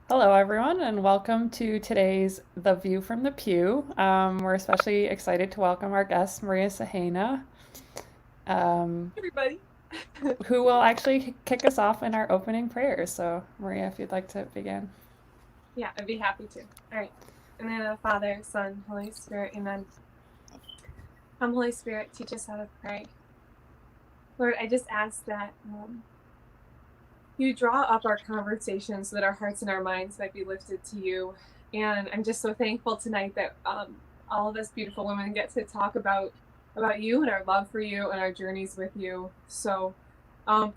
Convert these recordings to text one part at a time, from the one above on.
Hello, everyone, and welcome to today's The View from the Pew. We're especially excited to welcome our guest, Maria Suchyna, Everybody. who will actually kick us off in our opening prayer. So, Maria, if you'd like to begin. Yeah, I'd be happy to. All right. In the name of the Father, Son, Holy Spirit, amen. Come, Holy Spirit, teach us how to pray. Lord, I just ask that you draw up our conversations so that our hearts and our minds might be lifted to you. And I'm just so thankful tonight that all of us beautiful women get to talk about you and our love for you and our journeys with you. So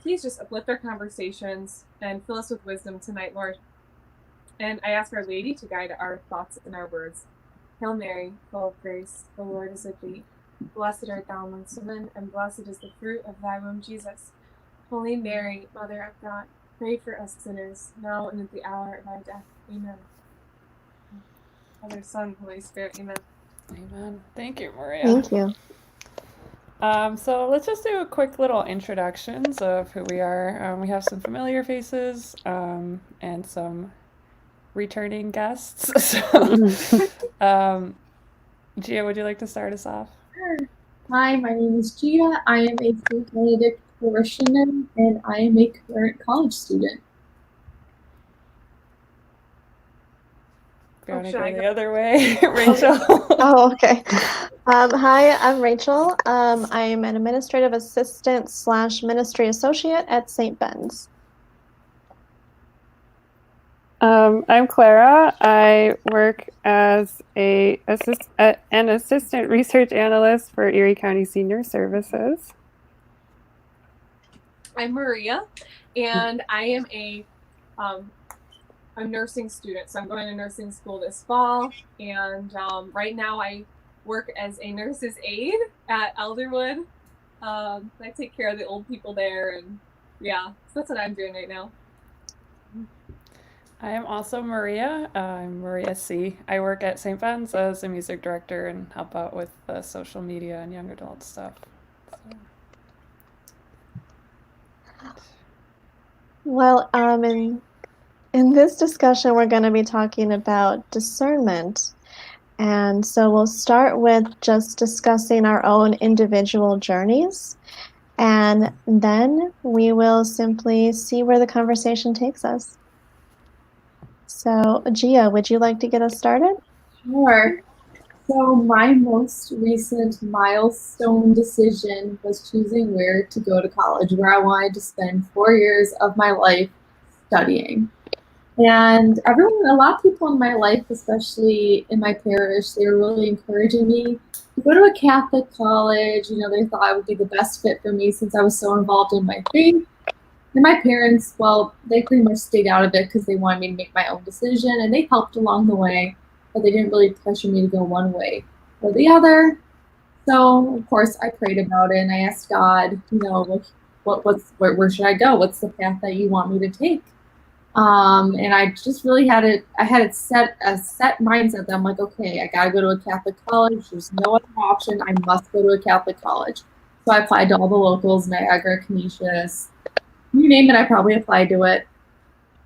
please just uplift our conversations and fill us with wisdom tonight, Lord. And I ask Our Lady to guide our thoughts and our words. Hail Mary, full of grace, the Lord is with thee. Blessed art thou amongst women, and blessed is the fruit of thy womb, Jesus. Holy Mary, Mother of God, pray for us sinners, now and at the hour of our death. Amen. Father, Son, Holy Spirit, amen. Amen. Thank you, Maria. Thank you. So let's just do a quick little introductions of who we are. We have some familiar faces and some returning guests. So, Gia, would you like to start us off? Sure. Hi, my name is Gia. I am a St. Benedict parishioner, and I am a current college student. If you want to go the other way, Rachel. Oh, okay. Hi, I'm Rachel. I'm an administrative assistant / ministry associate at St. Ben's. I'm Clara. I work as an assistant research analyst for Erie County Senior Services. I'm Maria, and I am a nursing student. So I'm going to nursing school this fall, and right now I work as a nurse's aide at Elderwood. I take care of the old people there, and yeah, so that's what I'm doing right now. I am also Maria. I'm Maria C. I work at St. Ben's as a music director and help out with the social media and young adult stuff. Well, in this discussion, we're going to be talking about discernment. And so we'll start with just discussing our own individual journeys. And then we will simply see where the conversation takes us. So, Gia, would you like to get us started? Sure. So my most recent milestone decision was choosing where to go to college, where I wanted to spend 4 years of my life studying. And a lot of people in my life, especially in my parish, they were really encouraging me to go to a Catholic college. They thought I would be the best fit for me since I was so involved in my faith. And my parents, well, they pretty much stayed out of it because they wanted me to make my own decision, and they helped along the way, but they didn't really pressure me to go one way or the other. So, of course, I prayed about it, and I asked God, where should I go? What's the path that you want me to take? And I just really I had a set mindset that I'm like, okay, I gotta go to a Catholic college. There's no other option. I must go to a Catholic college. So I applied to all the locals, Niagara, Canisius, you name it, I probably applied to it.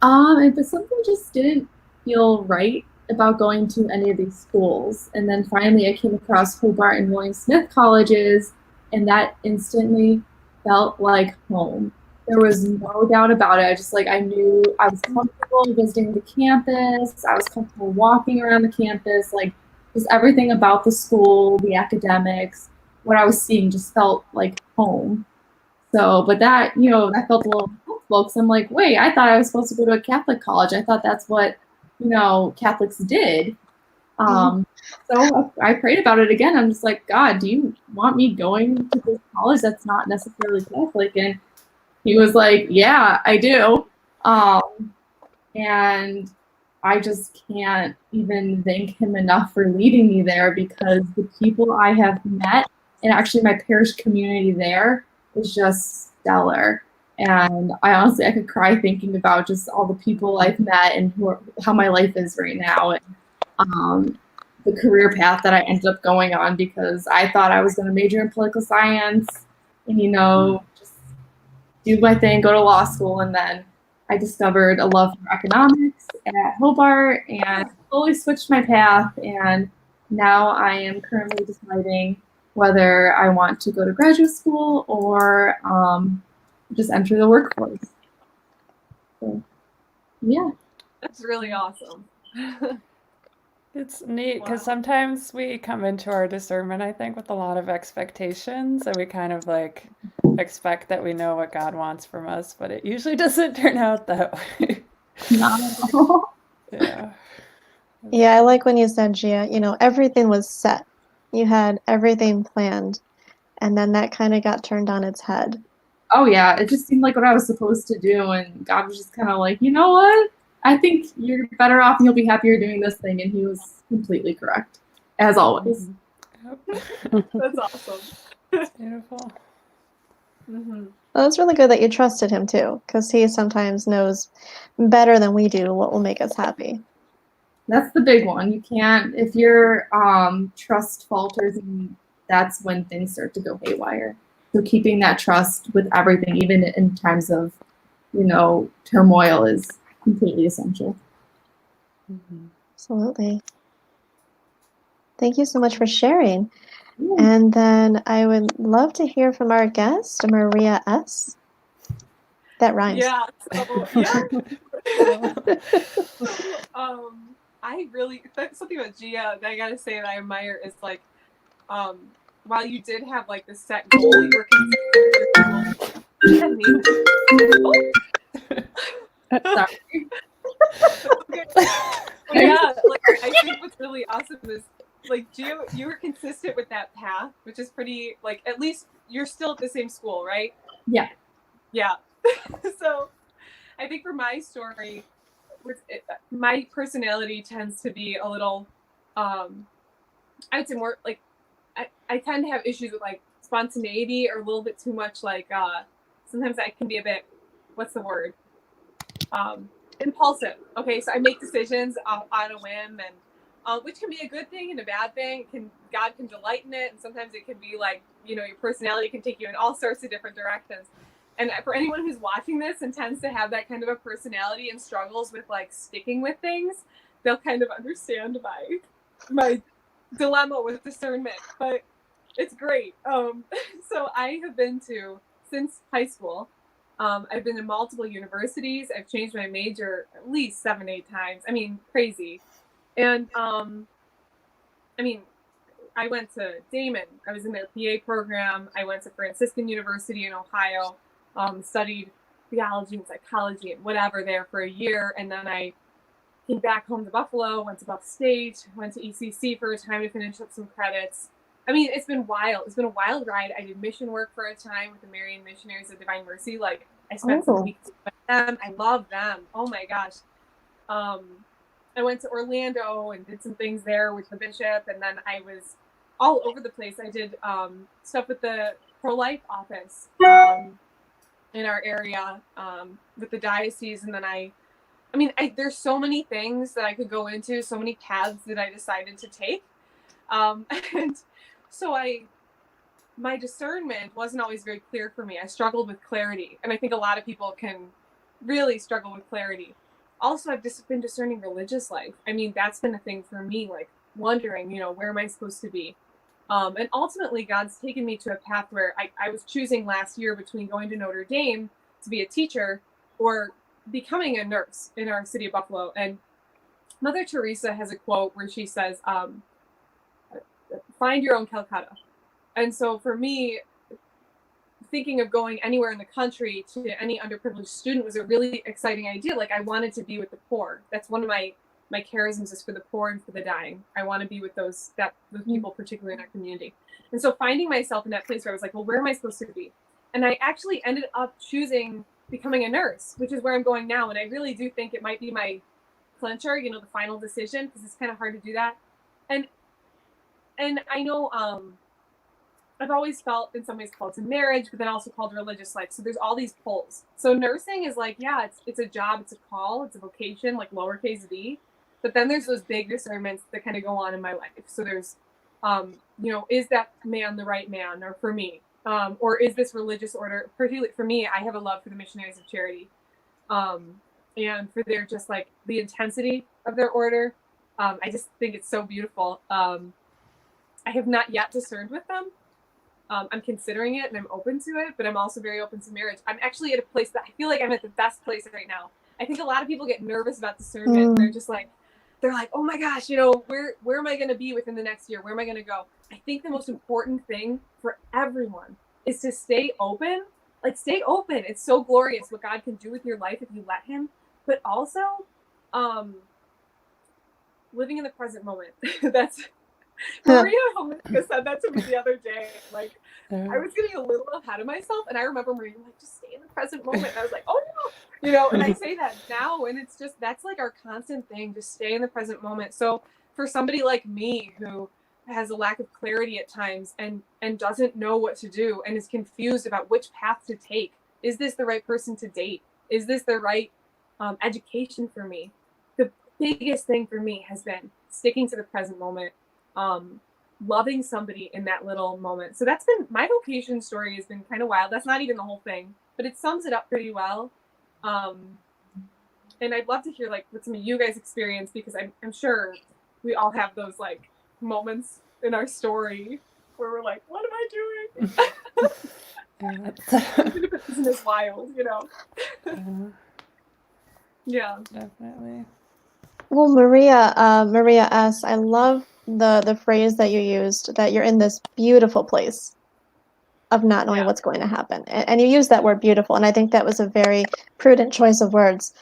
But something just didn't feel right about going to any of these schools. And then finally I came across Hobart and William Smith colleges, and that instantly felt like home. There was no doubt about it. I knew I was comfortable visiting the campus. I was comfortable walking around the campus, just everything about the school, the academics, what I was seeing just felt like home. So, but that felt a little hopeful because I'm like, wait, I thought I was supposed to go to a Catholic college. I thought that's what, Catholics did. So I prayed about it again. I'm just like, God, do you want me going to this college that's not necessarily Catholic? And he was like, yeah, I do. And I just can't even thank him enough for leading me there, because the people I have met, and actually my parish community there, is just stellar. And I could cry thinking about just all the people I've met and how my life is right now, and the career path that I ended up going on, because I thought I was going to major in political science and just do my thing, go to law school, and then I discovered a love for economics at Hobart and slowly switched my path. And now I am currently deciding whether I want to go to graduate school or just enter the workforce. So, yeah. That's really awesome. It's neat because Wow. sometimes we come into our discernment, I think, with a lot of expectations, and we kind of like expect that we know what God wants from us, but it usually doesn't turn out that way. No. Yeah. Yeah, I like when you said, Gia, everything was set. You had everything planned, and then that kind of got turned on its head. Oh yeah, it just seemed like what I was supposed to do, and God was just kind of like, you know what? I think you're better off and you'll be happier doing this thing, and he was completely correct, as always. Yep. That's awesome. It's beautiful. Mm-hmm. Well, it's really good that you trusted him too, because he sometimes knows better than we do what will make us happy. That's the big one. You can't, if your trust falters, and that's when things start to go haywire. So keeping that trust with everything, even in times of, turmoil, is completely essential. Mm-hmm. Absolutely. Thank you so much for sharing. Yeah. And then I would love to hear from our guest, Maria S. That rhymes. Yeah. So yeah. So, I really something about Gia that I gotta say that I admire is like, while you did have like the set goal, you were consistent. Sorry. Okay. Yeah, like I think what's really awesome is like Gia, you were consistent with that path, which is pretty like at least you're still at the same school, right? Yeah. Yeah. So I think for my story, my personality tends to be a little, I would say more like I tend to have issues with like spontaneity or a little bit too much like sometimes I can be a bit, what's the word? Impulsive. Okay, so I make decisions on a whim, and which can be a good thing and a bad thing. God can delight in it, and sometimes it can be like your personality can take you in all sorts of different directions. And for anyone who's watching this and tends to have that kind of a personality and struggles with like sticking with things, they'll kind of understand my dilemma with discernment. But it's great. So I have been to since high school. I've been in multiple universities. I've changed my major at least 7-8 times. I mean, crazy. And I went to Damon. I was in their PA program. I went to Franciscan University in Ohio, studied theology and psychology and whatever there for a year. And then I came back home to Buffalo, went to Buff State, went to ECC for a time to finish up some credits. I mean, it's been wild. It's been a wild ride. I did mission work for a time with the Marian Missionaries of Divine Mercy. Like, I spent some weeks with them. I love them. Oh my gosh. I went to Orlando and did some things there with the bishop, and then I was all over the place. I did stuff with the pro-life office in our area with the diocese, and then there's so many things that I could go into, so many paths that I decided to take, and so my discernment wasn't always very clear for me. I struggled with clarity, and I think a lot of people can really struggle with clarity. Also, I've just been discerning religious life. I mean, that's been a thing for me, like wondering, where am I supposed to be? And ultimately, God's taken me to a path where I was choosing last year between going to Notre Dame to be a teacher or becoming a nurse in our city of Buffalo. And Mother Teresa has a quote where she says, find your own Calcutta. And so for me, thinking of going anywhere in the country to any underprivileged student was a really exciting idea. Like, I wanted to be with the poor. That's one of my charisms, is for the poor and for the dying. I want to be with those people, particularly in our community. And so finding myself in that place where I was like, well, where am I supposed to be? And I actually ended up choosing becoming a nurse, which is where I'm going now. And I really do think it might be my clincher, the final decision, because it's kind of hard to do that. And I know I've always felt in some ways called to marriage, but then also called to religious life. So there's all these poles. So nursing is like, yeah, it's a job, it's a call, it's a vocation, like lowercase v. But then there's those big discernments that kind of go on in my life. So there's, is that man the right man, or for me? Or is this religious order, particularly for me, I have a love for the Missionaries of Charity. and for their just like the intensity of their order. I just think it's so beautiful. I have not yet discerned with them. I'm considering it and I'm open to it, but I'm also very open to marriage. I'm actually at a place that I feel like I'm at the best place right now. I think a lot of people get nervous about discernment. They're just like, oh my gosh, where am I going to be within the next year? Where am I going to go? I think the most important thing for everyone is to stay open. Like, stay open. It's so glorious what God can do with your life if you let him. But also, living in the present moment. That's Maria Homika said that to me the other day. Like, I was getting a little ahead of myself, and I remember Maria like, just stay in the present moment. And I was like, oh no, and I say that now, and it's just, that's like our constant thing, just stay in the present moment. So for somebody like me who has a lack of clarity at times and doesn't know what to do and is confused about which path to take, is this the right person to date? Is this the right education for me? The biggest thing for me has been sticking to the present moment. Loving somebody in that little moment. So that's been my vocation story, has been kind of wild. That's not even the whole thing, but it sums it up pretty well. And I'd love to hear like what some of you guys experience, because I'm sure we all have those like moments in our story where we're like, what am I doing? Even if it isn't as wild, Yeah, Definitely. Well, Maria S., I love the phrase that you used, that you're in this beautiful place of not knowing what's going to happen. And you used that word beautiful, and I think that was a very prudent choice of words,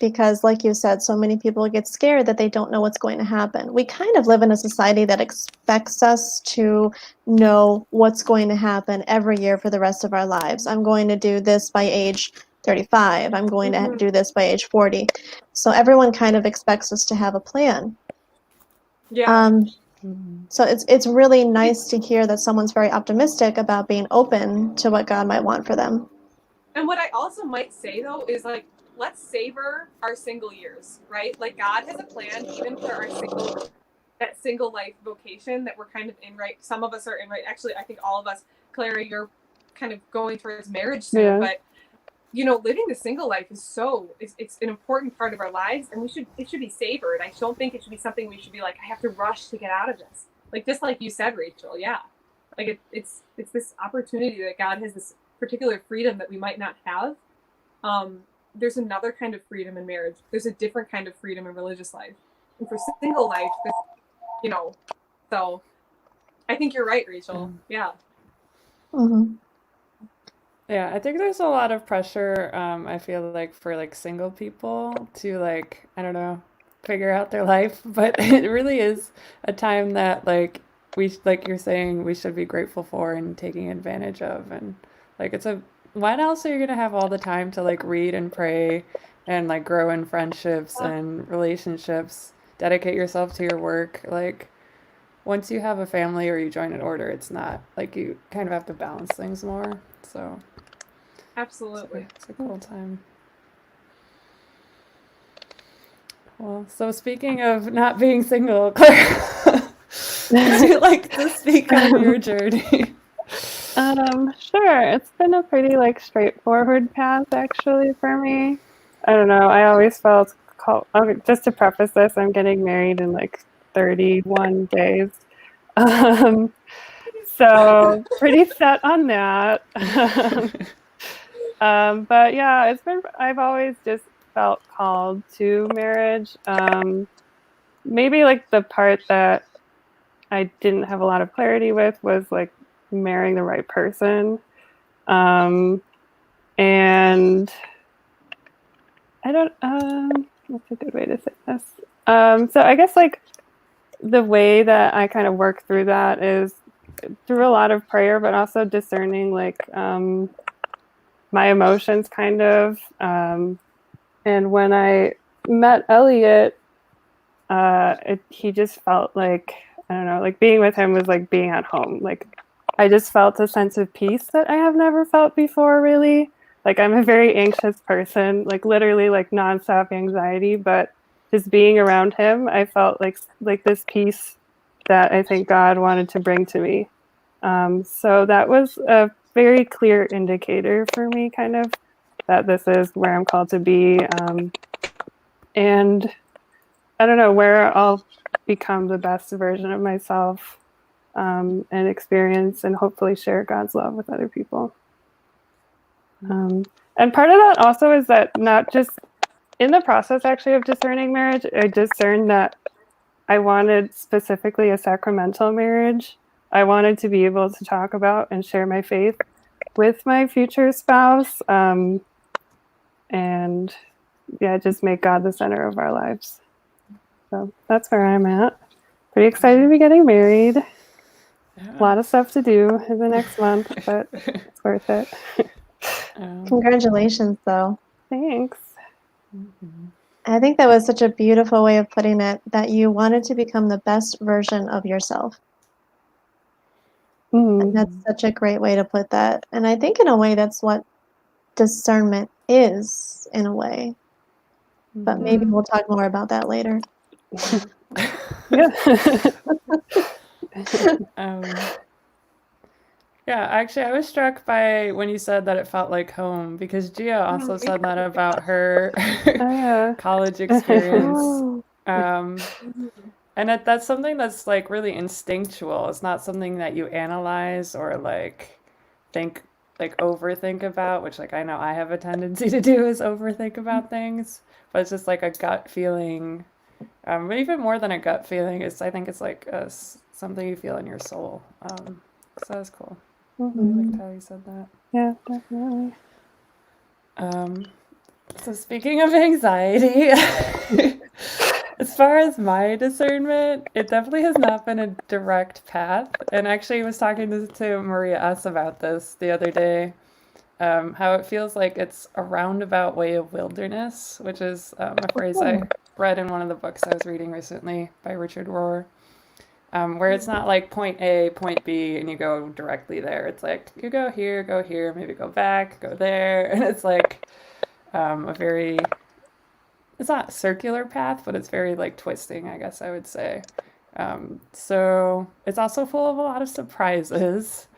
because like you said, so many people get scared that they don't know what's going to happen. We kind of live in a society that expects us to know what's going to happen every year for the rest of our lives. I'm going to do this by age 35. I'm going to do this by age 40. So everyone kind of expects us to have a plan. yeah. So it's really nice to hear that someone's very optimistic about being open to what God might want for them. And what I also might say though is like, let's savor our single years, right? Like, God has a plan even for our single life vocation that we're kind of in, right? Some of us are in, right? Actually, I think all of us. Clara, you're kind of going towards marriage soon, but living the single life is it's an important part of our lives, and it should be savored. I don't think it should be something we should be like, I have to rush to get out of this. Like, just like you said, Rachel, like it's this opportunity that God has, this particular freedom that we might not have. There's another kind of freedom in marriage. There's a different kind of freedom in religious life, and for single life, so I think you're right, Rachel. Yeah. Yeah, I think there's a lot of pressure, I feel like, for like single people to like, I don't know, figure out their life, but it really is a time that like like you're saying, we should be grateful for and taking advantage of. And like when else are you gonna have all the time to like read and pray and like grow in friendships and relationships, dedicate yourself to your work? Like, once you have a family or you join an order, it's not like, you kind of have to balance things more. So absolutely, it's a cool time. Well, so speaking of not being single, Claire, would you like to speak on your journey? Sure. It's been a pretty like straightforward path actually for me. I don't know. I always felt called. Okay, just to preface this, I'm getting married in like 31 days. So pretty set on that. But yeah, I've always just felt called to marriage. Maybe like the part that I didn't have a lot of clarity with was like marrying the right person. And I don't, what's a good way to say this? So I guess like the way that I kind of work through that is through a lot of prayer, but also discerning like my emotions kind of. And when I met Elliot, he just felt like, I don't know, like being with him was like being at home. Like I just felt a sense of peace that I have never felt before, really. Like I'm a very anxious person, like literally like nonstop anxiety, but just being around him, I felt like this peace that I think God wanted to bring to me. So that was a very clear indicator for me, kind of, that this is where I'm called to be. And I don't know, where I'll become the best version of myself, and experience and hopefully share God's love with other people. And part of that also is that not just in the process actually of discerning marriage, I discerned that I wanted specifically a sacramental marriage. I wanted to be able to talk about and share my faith with my future spouse, and yeah, just make God the center of our lives. So that's where I'm at. Pretty excited to be getting married. Yeah. A lot of stuff to do in the next month, but it's worth it. Congratulations, though. Thanks. I think that was such a beautiful way of putting it, that you wanted to become the best version of yourself. And that's such a great way to put that. And I think in a way that's what discernment is, in a way. But maybe we'll talk more about that later. Yeah. Yeah, actually, I was struck by when you said that it felt like home, because Gia also said that about her college experience. And that's something that's like really instinctual. It's not something that you analyze or like overthink about, which like I know I have a tendency to do, is overthink about things. But it's just like a gut feeling. But even more than a gut feeling, I think it's like something you feel in your soul. So that's cool. I liked how you said that. Yeah, definitely. So speaking of anxiety, as far as my discernment, it definitely has not been a direct path. And actually, I was talking to Maria S. about this the other day, how it feels like it's a roundabout way of wilderness, which is a phrase I read in one of the books I was reading recently by Richard Rohr. Where it's not like point A, point B, and you go directly there. It's like you go here, maybe go back, go there. And it's like it's not circular path, but it's very like twisting, I guess I would say. So it's also full of a lot of surprises.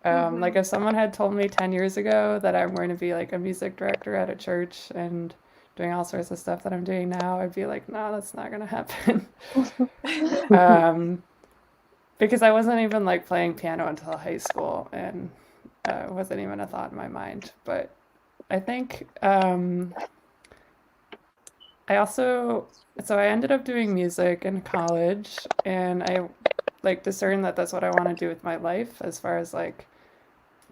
Like if someone had told me 10 years ago that I'm going to be like a music director at a church and doing all sorts of stuff that I'm doing now, I'd be like, no, that's not going to happen. Because I wasn't even like playing piano until high school, and it wasn't even a thought in my mind. But I think I ended up doing music in college, and I like discerned that that's what I want to do with my life, as far as like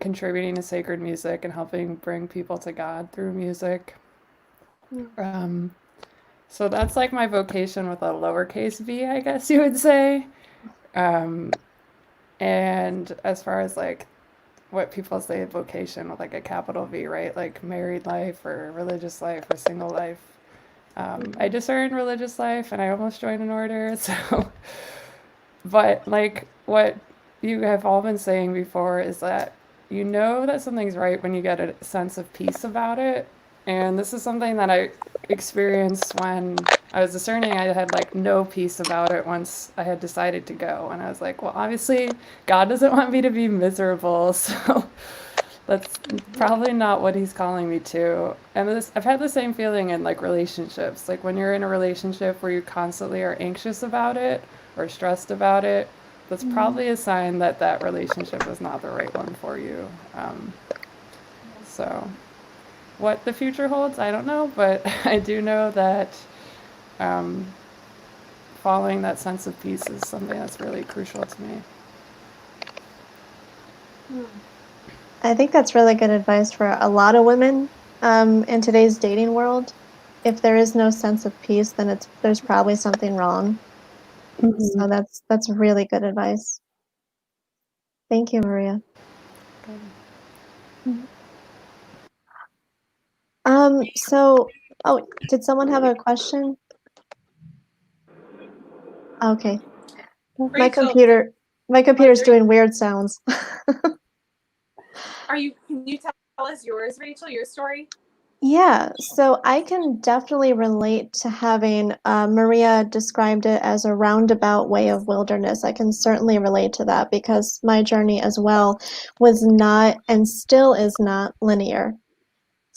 contributing to sacred music and helping bring people to God through music. So that's like my vocation with a lowercase v, I guess you would say. And as far as like what people say vocation with like a capital V, right? Like married life or religious life or single life. I discern religious life, and I almost joined an order. So, but like what you have all been saying before is that you know that something's right when you get a sense of peace about it. And this is something that I experienced when I was discerning. I had like no peace about it once I had decided to go. And I was like, well, obviously God doesn't want me to be miserable. So that's probably not what he's calling me to. And I've had the same feeling in like relationships. Like when you're in a relationship where you constantly are anxious about it or stressed about it, that's probably a sign that that relationship is not the right one for you. So what the future holds, I don't know, but I do know that following that sense of peace is something that's really crucial to me. I think that's really good advice for a lot of women in today's dating world. If there is no sense of peace, then there's probably something wrong. So that's really good advice. Thank you, Maria. Did someone have a question? Okay. My computer's doing weird sounds. Can you tell us yours, Rachel, your story? Yeah, so I can definitely relate to having Maria described it as a roundabout way of wilderness. I can certainly relate to that because my journey as well was not and still is not linear.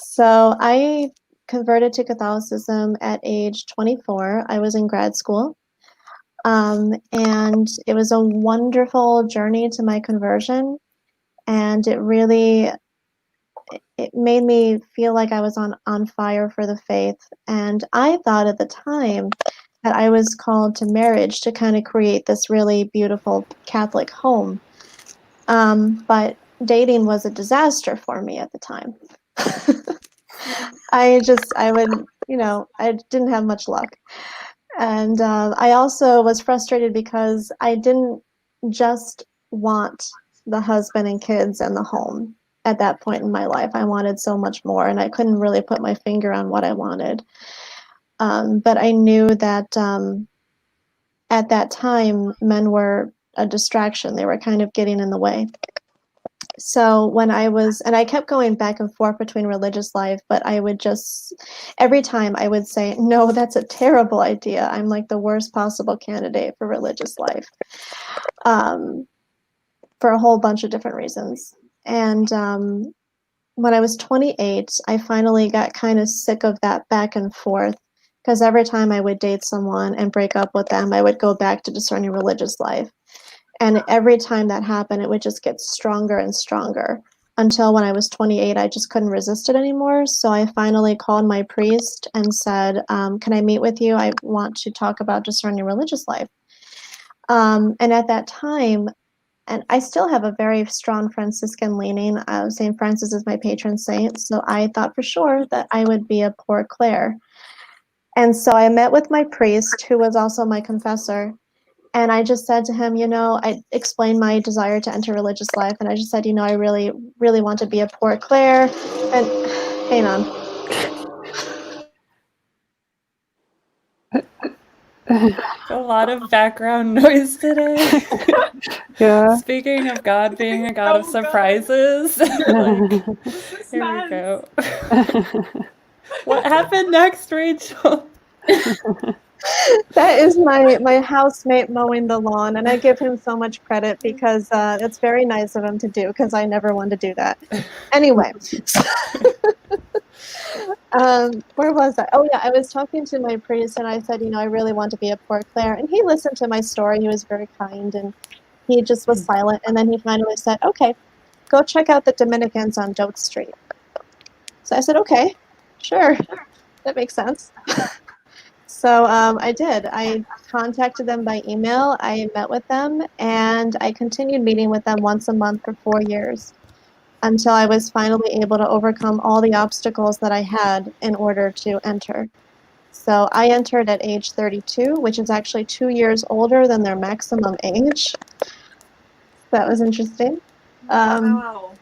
So I converted to Catholicism at age 24. I was in grad school. And it was a wonderful journey to my conversion. And it made me feel like I was on fire for the faith. And I thought at the time that I was called to marriage to kind of create this really beautiful Catholic home. But dating was a disaster for me at the time. I didn't have much luck. And I also was frustrated because I didn't just want the husband and kids and the home at that point in my life. I wanted so much more, and I couldn't really put my finger on what I wanted. But I knew that at that time, men were a distraction. They were kind of getting in the way. So and I kept going back and forth between religious life, but every time I would say, no, that's a terrible idea. I'm like the worst possible candidate for religious life, for a whole bunch of different reasons. And when I was 28, I finally got kind of sick of that back and forth, because every time I would date someone and break up with them, I would go back to discerning religious life. And every time that happened, it would just get stronger and stronger, until when I was 28, I just couldn't resist it anymore. So I finally called my priest and said, can I meet with you? I want to talk about discerning religious life. And at that time, and I still have a very strong Franciscan leaning. St. Francis is my patron saint, so I thought for sure that I would be a Poor Clare. And so I met with my priest, who was also my confessor, and I just said to him, I explained my desire to enter religious life, and I just said, I really, really want to be a Poor Clare. And hang on. A lot of background noise today. Yeah. Speaking of God being a God of surprises, like, here we go. What happened next, Rachel? That is my housemate mowing the lawn, and I give him so much credit because it's very nice of him to do, because I never want to do that. Anyway, where was I? Oh yeah, I was talking to my priest, and I said, I really want to be a Poor Clare, and he listened to my story. He was very kind, and he just was silent, and then he finally said, okay, go check out the Dominicans on Doak Street. So I said, okay, sure, that makes sense. So I did. I contacted them by email. I met with them, and I continued meeting with them once a month for 4 years, until I was finally able to overcome all the obstacles that I had in order to enter. So I entered at age 32, which is actually 2 years older than their maximum age. That was interesting. Wow.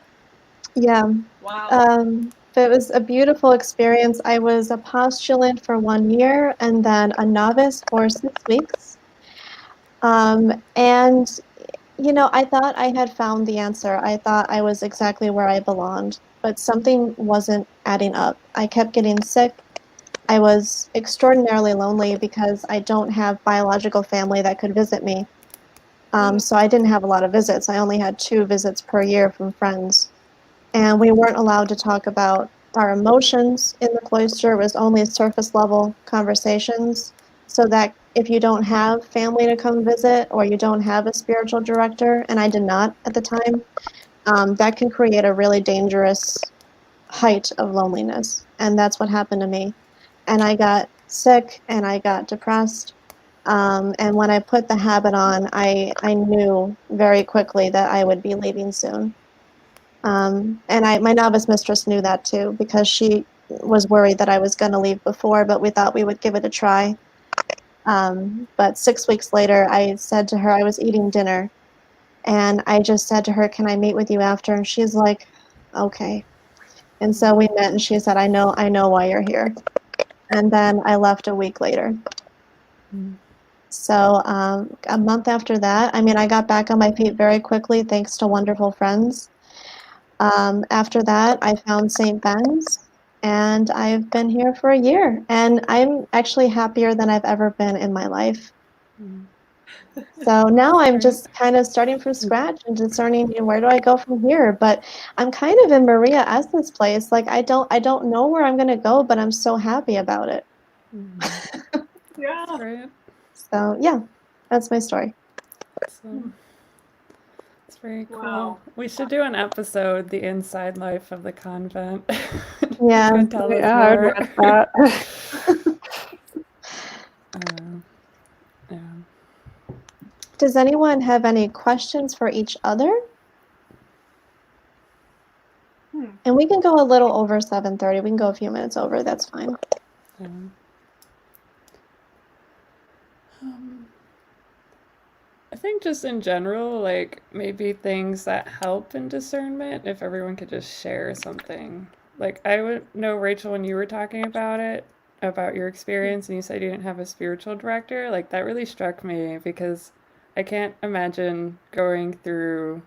Yeah. Wow. But it was a beautiful experience. I was a postulant for 1 year, and then a novice for 6 weeks. And I thought I had found the answer. I thought I was exactly where I belonged, but something wasn't adding up. I kept getting sick. I was extraordinarily lonely because I don't have biological family that could visit me. So I didn't have a lot of visits. I only had 2 visits per year from friends. And we weren't allowed to talk about our emotions in the cloister. It was only surface level conversations, so that if you don't have family to come visit, or you don't have a spiritual director, and I did not at the time, that can create a really dangerous height of loneliness. And that's what happened to me. And I got sick, and I got depressed. And when I put the habit on, I knew very quickly that I would be leaving soon. And my novice mistress knew that too, because she was worried that I was going to leave before, but we thought we would give it a try. But 6 weeks later, I said to her, I was eating dinner, and I just said to her, can I meet with you after? And she's like, okay. And so we met, and she said, I know why you're here. And then I left a week later. So a month after that, I got back on my feet very quickly, thanks to wonderful friends. After that, I found St. Ben's, and I've been here for a year, and I'm actually happier than I've ever been in my life. So now I'm Right. just kind of starting from scratch and discerning, where do I go from here? But I'm kind of in Maria S's place. Like I don't know where I'm gonna go, but I'm so happy about it. Yeah. That's great. So yeah, that's my story. So it's very cool. Wow. We should do an episode, the inside life of the convent. Yeah. You can tell us Yeah, I would more. watch that. Yeah. Does anyone have any questions for each other? And we can go a little over 7:30. We can go a few minutes over. That's fine. I think just in general, like maybe things that help in discernment, if everyone could just share something. Like I would know, Rachel, when you were talking about it, about your experience, and you said you didn't have a spiritual director, like that really struck me because I can't imagine going through,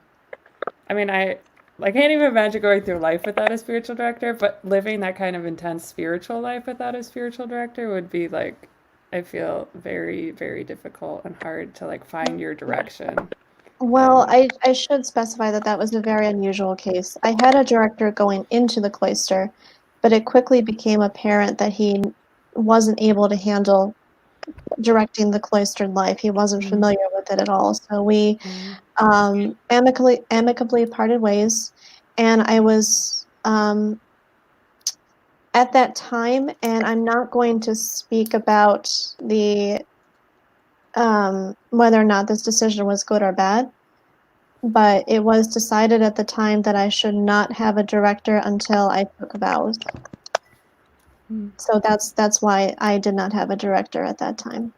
I mean, I can't even imagine going through life without a spiritual director, but living that kind of intense spiritual life without a spiritual director would be like, I feel very, very difficult and hard to like find your direction. Well, I should specify that that was a very unusual case. I had a director going into the cloister, but it quickly became apparent that he wasn't able to handle directing the cloistered life. He wasn't familiar with it at all. So we amicably parted ways, and I was at that time, and I'm not going to speak about the whether or not this decision was good or bad, but it was decided at the time that I should not have a director until I took vows. So that's why I did not have a director at that time.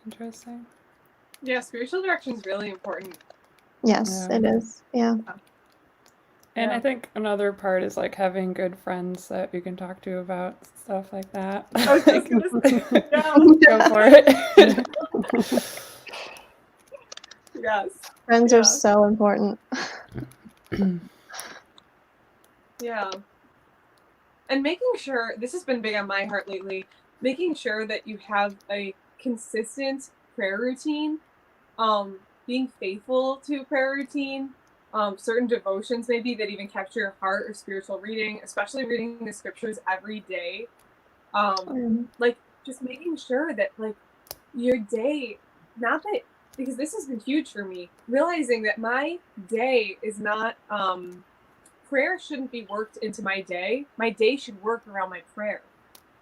Interesting. Yeah, spiritual direction is really important. Yes, Yeah. it is. Yeah. And Yeah. I think another part is like having good friends that you can talk to about stuff like that. I was just gonna say, yeah. Go for it. Yes. Friends Yeah. are so important. Yeah. And making sure, this has been big on my heart lately, making sure that you have a consistent prayer routine, being faithful to a prayer routine, certain devotions maybe that even capture your heart or spiritual reading, especially reading the scriptures every day. Like just making sure that like your day, not that, because this has been huge for me, realizing that my day is not, prayer shouldn't be worked into my day. My day should work around my prayer.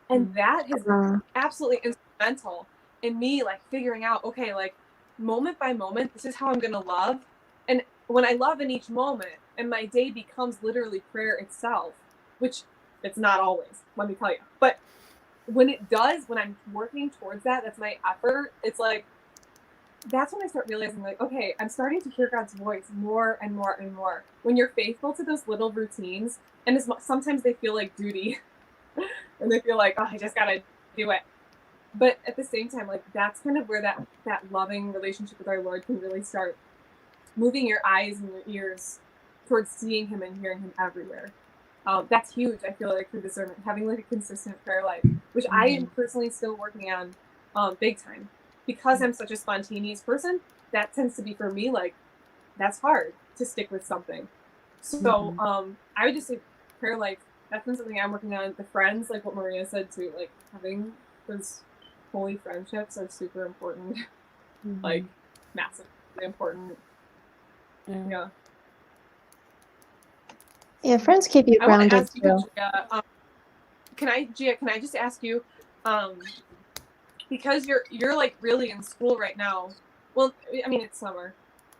And that has been absolutely instrumental in me like figuring out, okay, like moment by moment, this is how I'm gonna love. And when I love in each moment, and my day becomes literally prayer itself, which it's not always, let me tell you. But when it does, when I'm working towards that, that's my effort, it's like, that's when I start realizing, like, okay, I'm starting to hear God's voice more and more and more. When you're faithful to those little routines, and sometimes they feel like duty, and they feel like, oh, I just gotta do it. But at the same time, like, that's kind of where that loving relationship with our Lord can really start moving your eyes and your ears towards seeing Him and hearing Him everywhere. That's huge, I feel like, for discernment, having like a consistent prayer life, which I am personally still working on big time. Because I'm such a spontaneous person, that tends to be for me, like, that's hard to stick with something. So I would just say prayer life, that's been something I'm working on. The friends, like what Maria said too, like having those holy friendships are super important. Like massively important. Yeah. Yeah, friends keep you I want to grounded ask you, too. Gia, can I just ask you, because you're like really in school right now. Well, I mean, it's summer,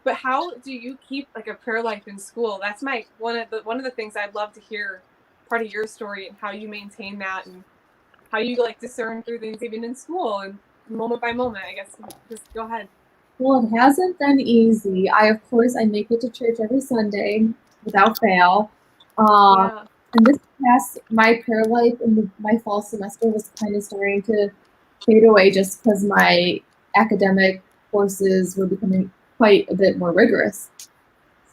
but how do you keep like a prayer life in school? That's my one of the things I'd love to hear, part of your story, and how you maintain that, and how you like discern through things even in school and moment by moment. I guess just go ahead. Well, it hasn't been easy. Of course, I make it to church every Sunday without fail. Yeah. And this past, my prayer life in my fall semester was kind of starting to fade away just because my academic courses were becoming quite a bit more rigorous.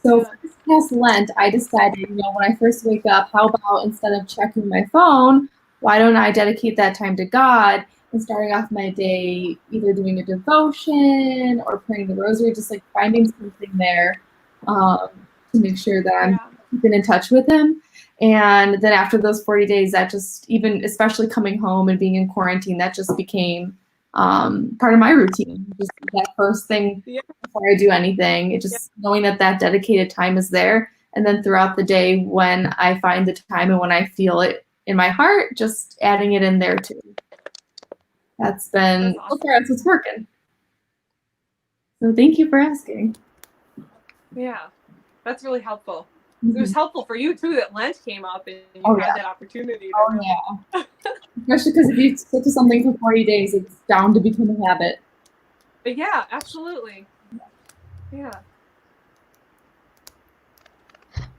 So for this past Lent, I decided, when I first wake up, how about instead of checking my phone, why don't I dedicate that time to God and starting off my day either doing a devotion or praying the rosary, just like finding something there to make sure that I'm keeping in touch with him. And then after those 40 days, that just, even especially coming home and being in quarantine, that just became part of my routine. Just that first thing before I do anything, it just knowing that that dedicated time is there. And then throughout the day, when I find the time and when I feel it in my heart, just adding it in there too. That's been, so far, it's working. So thank you for asking. Yeah, that's really helpful. It was helpful for you too that Lent came up and you had that opportunity. Yeah. Especially because if you stick to something for 40 days, it's bound to become a habit. But yeah, absolutely. Yeah.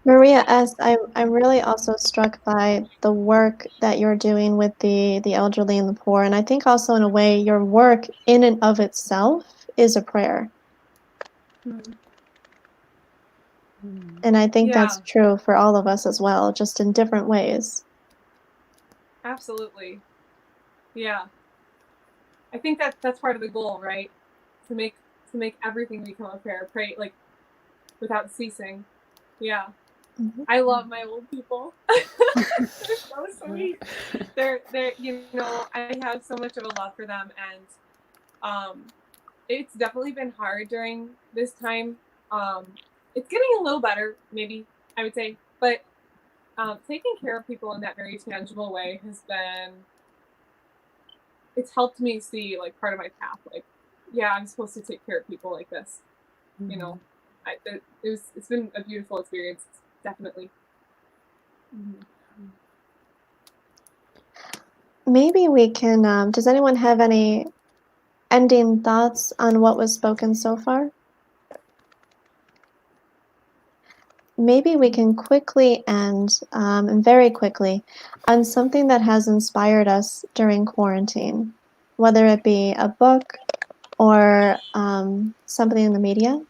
Maria S., I'm really also struck by the work that you're doing with the elderly and the poor. And I think also in a way your work in and of itself is a prayer. And I think that's true for all of us as well, just in different ways. Absolutely. Yeah. I think that's part of the goal, right? To make everything become a prayer, pray like without ceasing. Yeah. I love my old people. They're so sweet. They're you know, I have so much of a love for them, and it's definitely been hard during this time. It's getting a little better, maybe I would say, but taking care of people in that very tangible way has been, it's helped me see like part of my path. Like, yeah, I'm supposed to take care of people like this. You know, it's been a beautiful experience, definitely. Maybe we can, does anyone have any ending thoughts on what was spoken so far? Maybe we can quickly end, and very quickly, on something that has inspired us during quarantine, whether it be a book or something in the media.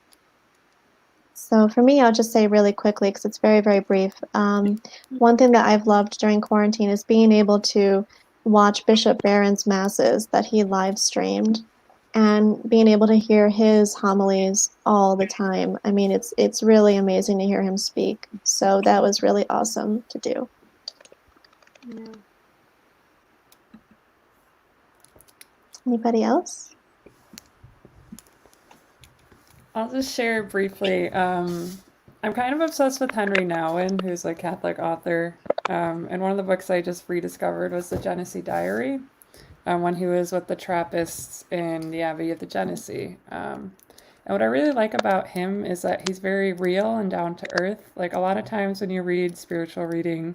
So for me, I'll just say really quickly, because it's very, very brief. One thing that I've loved during quarantine is being able to watch Bishop Barron's masses that he live streamed, and being able to hear his homilies all the time. I mean, it's really amazing to hear him speak. So that was really awesome to do. Anybody else? I'll just share briefly. I'm kind of obsessed with Henry Nouwen, who's a Catholic author. And one of the books I just rediscovered was the Genesee Diary, when he was with the Trappists in the Abbey of the Genesee. And what I really like about him is that he's very real and down to earth. Like a lot of times when you read spiritual reading,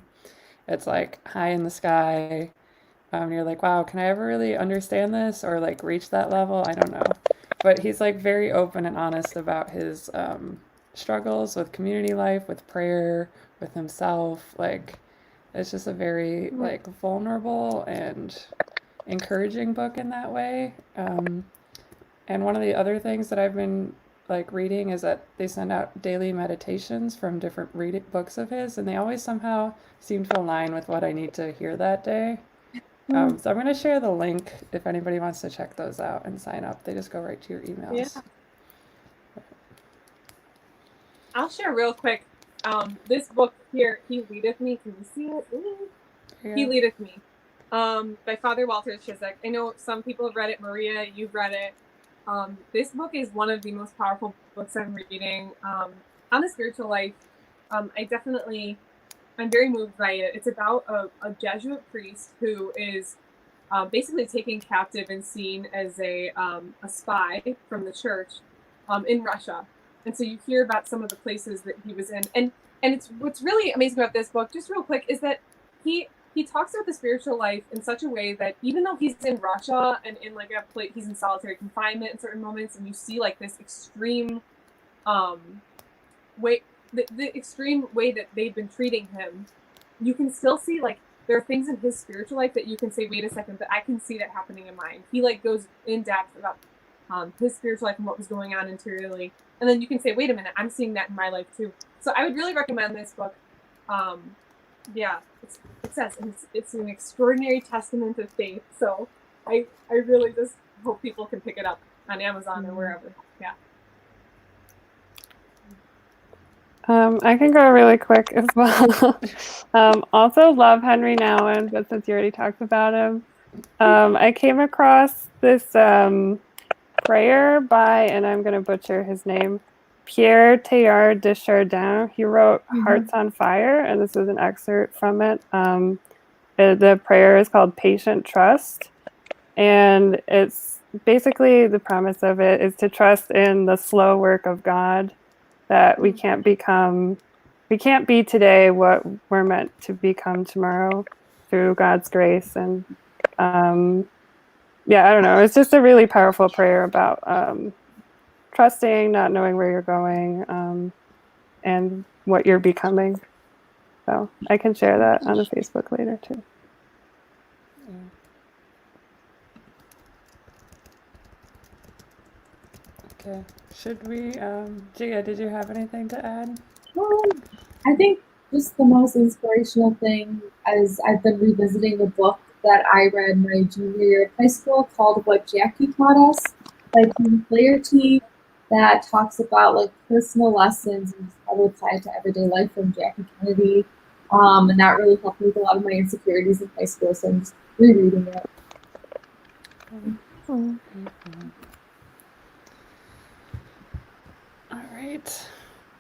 it's like high in the sky. You're like, wow, can I ever really understand this or like reach that level? I don't know. But he's like very open and honest about his struggles with community life, with prayer, with himself. Like, it's just a very like vulnerable and encouraging book in that way. And one of the other things that I've been like reading is that they send out daily meditations from different books of his, and they always somehow seem to align with what I need to hear that day. So I'm going to share the link if anybody wants to check those out and sign up. They just go right to your emails. Yeah. I'll share real quick. This book here, He Leadeth Me. Can you see it? He Leadeth Me, by Father Walter Chisek. I know some people have read it. Maria, you've read it. This book is one of the most powerful books I'm reading on the spiritual life. I'm very moved by it. It's about a Jesuit priest who is basically taken captive and seen as a spy from the church in Russia. And so you hear about some of the places that he was in. And it's what's really amazing about this book, just real quick, is that he talks about the spiritual life in such a way that even though he's in Russia and in like he's in solitary confinement in certain moments, and you see like this extreme way, the extreme way that they've been treating him, you can still see like there are things in his spiritual life that you can say, wait a second, but I can see that happening in mine. He like goes in depth about his spiritual life and what was going on interiorly, and then you can say, wait a minute, I'm seeing that in my life too. So I would really recommend this book. Yeah, it says it's an extraordinary testament of faith. So I really just hope people can pick it up on Amazon or wherever. Yeah. I can go really quick as well. Also love Henry Nouwen, but since you already talked about him, I came across this prayer by, and I'm going to butcher his name, Pierre Teilhard de Chardin. He wrote Hearts on Fire, and this is an excerpt from it. The prayer is called Patient Trust, and it's basically the premise of it is to trust in the slow work of God, that we can't be today what we're meant to become tomorrow through God's grace. And yeah, I don't know. It's just a really powerful prayer about trusting, not knowing where you're going, and what you're becoming. So I can share that on the Facebook later too. Okay. Should we, Gia, did you have anything to add? I think just the most inspirational thing is I've been revisiting the book that I read my junior year of high school called What Jackie Taught Us by Tim Flaherty, that talks about like personal lessons and how to apply it to everyday life from Jackie Kennedy. And that really helped me with a lot of my insecurities in high school, so I'm just rereading it. All right.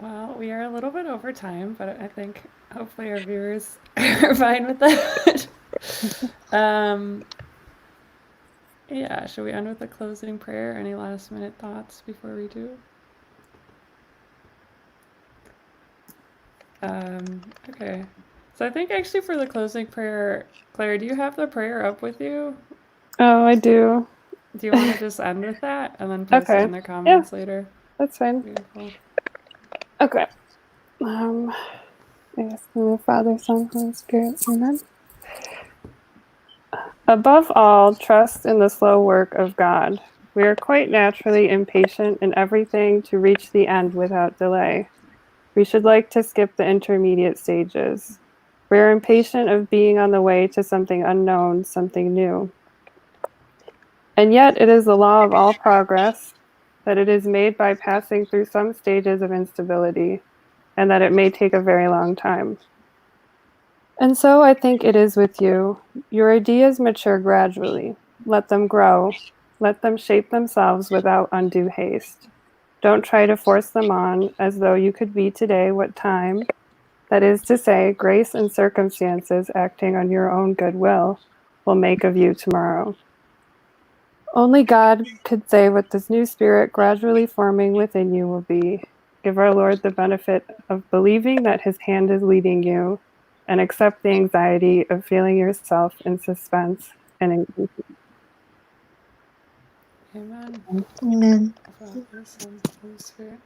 Well, we are a little bit over time, but I think hopefully our viewers are fine with that. Yeah, should we end with a closing prayer? Any last minute thoughts before we do? Okay. So I think actually for the closing prayer, Claire, do you have the prayer up with you? Oh, I do. Do you want to just end with that and then post it in the comments later? That's fine. Beautiful. Okay. I guess in the Father, Son, Holy Spirit. Amen. Above all, trust in the slow work of God. We are quite naturally impatient in everything to reach the end without delay. We should like to skip the intermediate stages. We are impatient of being on the way to something unknown, something new. And yet it is the law of all progress that it is made by passing through some stages of instability, and that it may take a very long time. And so I think it is with you. Your ideas mature gradually. Let them grow. Let them shape themselves without undue haste. Don't try to force them on as though you could be today what time, that is to say, grace and circumstances acting on your own goodwill, will make of you tomorrow. Only God could say what this new spirit gradually forming within you will be. Give our Lord the benefit of believing that his hand is leading you, and accept the anxiety of feeling yourself in suspense and in. Amen. Amen. Father, Son, Holy Spirit.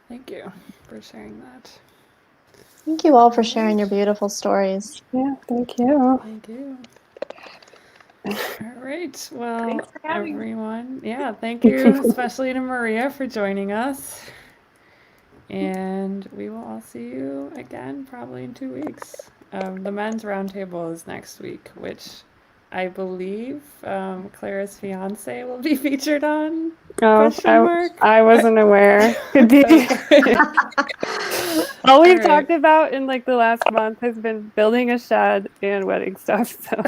Thank you for sharing that. Thank you all for sharing your beautiful stories. Yeah, thank you. Thank you. All right. Well, Thanks for having me. everyone. Yeah, thank you, especially to Maria for joining us. And we will all see you again probably in 2 weeks. The men's roundtable is next week, which I believe Clara's fiance will be featured on. Oh, Question mark? I wasn't aware. Could be. Okay. All we've All right. talked about in like the last month has been building a shed and wedding stuff. So,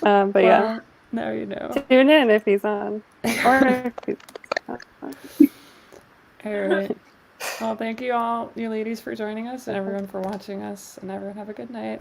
but Well, yeah, now you know. tune in if he's on, or if he's not on. All right. Well, thank you all, you ladies, for joining us, and everyone for watching us, and everyone have a good night.